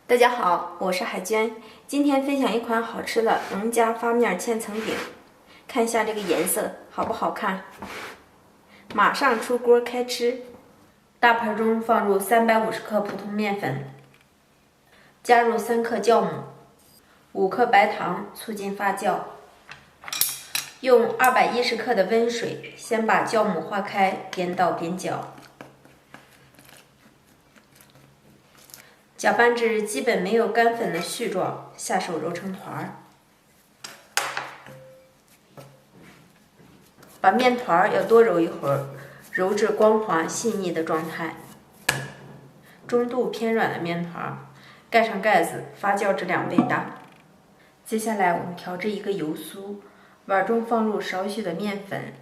大家好，我是海娟，今天分享一款好吃的农家发面千层饼，看一下这个颜色好不好看。马上出锅开吃。大盆中放入350克普通面粉，加入3克酵母，5克白糖，促进发酵。用210克的温水先把酵母化开，边倒边搅。搅拌至基本没有干粉的絮状，下手揉成团儿。把面团要多揉一会儿，揉至光滑细腻的状态。中度偏软的面团，盖上盖子，发酵至2倍大。接下来我们调制一个油酥，碗中放入少许的面粉，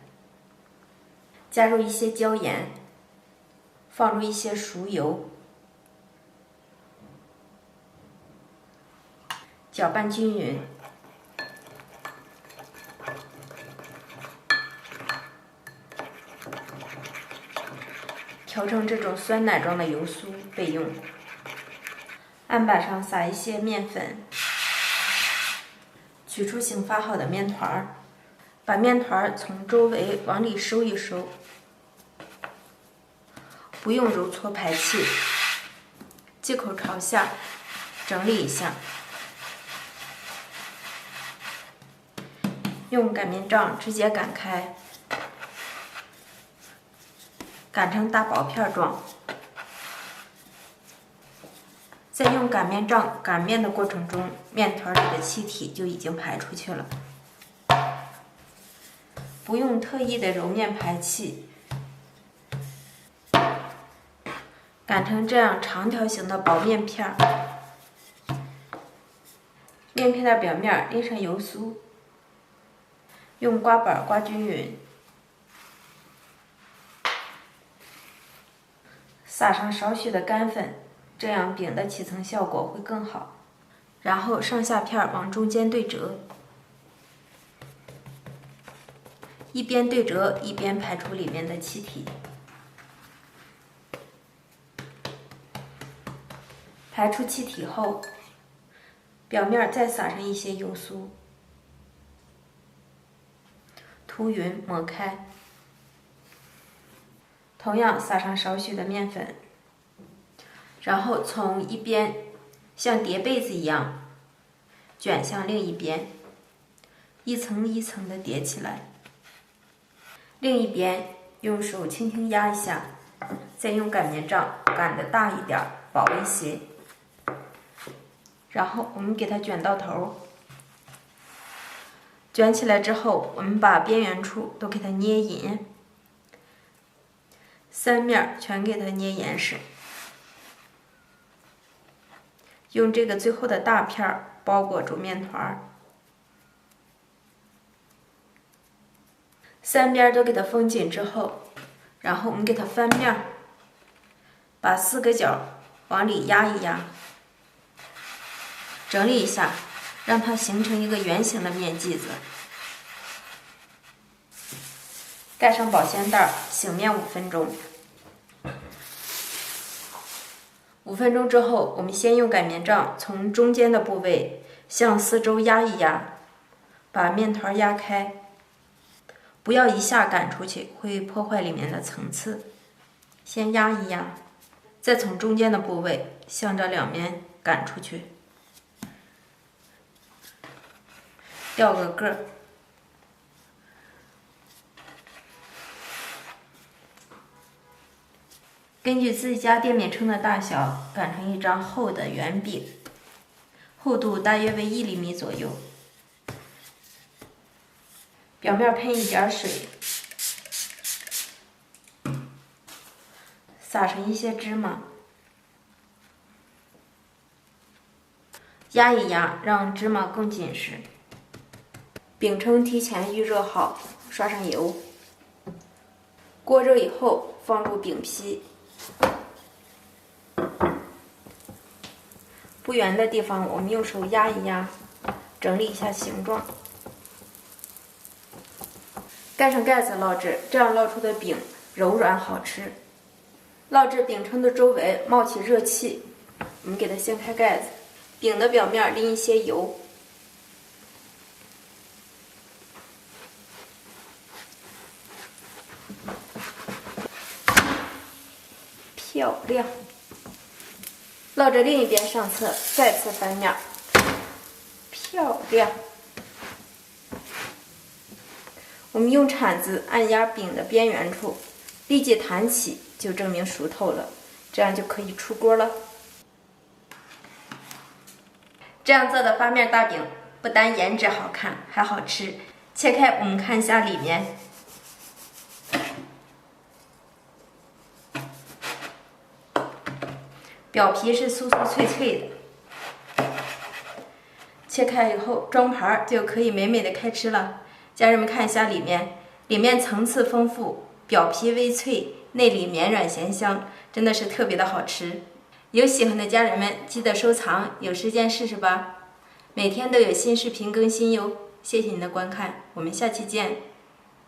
加入一些椒盐，放入一些熟油。搅拌均匀，调成这种酸奶状的油酥备用。案板上撒一些面粉，取出醒发好的面团，把面团从周围往里收一收，不用揉搓排气，接口朝下，整理一下。用擀面杖直接擀开，擀成大薄片状。在用擀面杖擀面的过程中，面团里的气体就已经排出去了，不用特意的揉面排气。擀成这样长条形的薄面片，面片的表面淋上油酥。用刮板刮均匀，撒上少许的干粉，这样饼的起层效果会更好。然后上下片往中间对折，一边对折一边排出里面的气体。排出气体后，表面再撒上一些油酥。涂匀抹开，同样撒上少许的面粉，然后从一边像叠被子一样卷向另一边，一层一层的叠起来。另一边用手轻轻压一下，再用擀面杖擀得大一点，薄一些，然后我们给它卷到头。卷起来之后，我们把边缘处都给它捏紧，3面全给它捏严实。用这个最后的大片包裹住面团，3边都给它封紧之后，然后我们给它翻面，把4个角往里压一压，整理一下，让它形成一个圆形的面剂子。盖上保鲜袋，醒面5分钟。5分钟之后，我们先用擀面杖从中间的部位向四周压一压，把面团压开，不要一下擀出去，会破坏里面的层次。先压一压，再从中间的部位向着两面擀出去。吊个个儿，根据自己家电饼铛的大小擀成一张厚的圆饼，厚度大约为1厘米左右。表面喷一点水，撒上一些芝麻，压一压，让芝麻更紧实。饼铛提前预热好，刷上油。锅热以后，放入饼皮，不圆的地方我们用手压一压，整理一下形状。盖上盖子烙制，这样烙出的饼柔软好吃。烙制饼铛的周围冒起热气，我们给它掀开盖子，饼的表面淋一些油，漂亮。烙着另一边上侧，再次翻面，漂亮。我们用铲子按压饼的边缘处，立即弹起，就证明熟透了，这样就可以出锅了。这样做的发面大饼不单颜值好看，还好吃。切开，我们看一下里面。表皮是酥酥脆脆的，切开以后装盘就可以美美的开吃了。家人们看一下里面，里面层次丰富，表皮微脆，内里绵软咸香，真的是特别的好吃。有喜欢的家人们记得收藏，有时间试试吧。每天都有新视频更新哟，谢谢您的观看，我们下期见。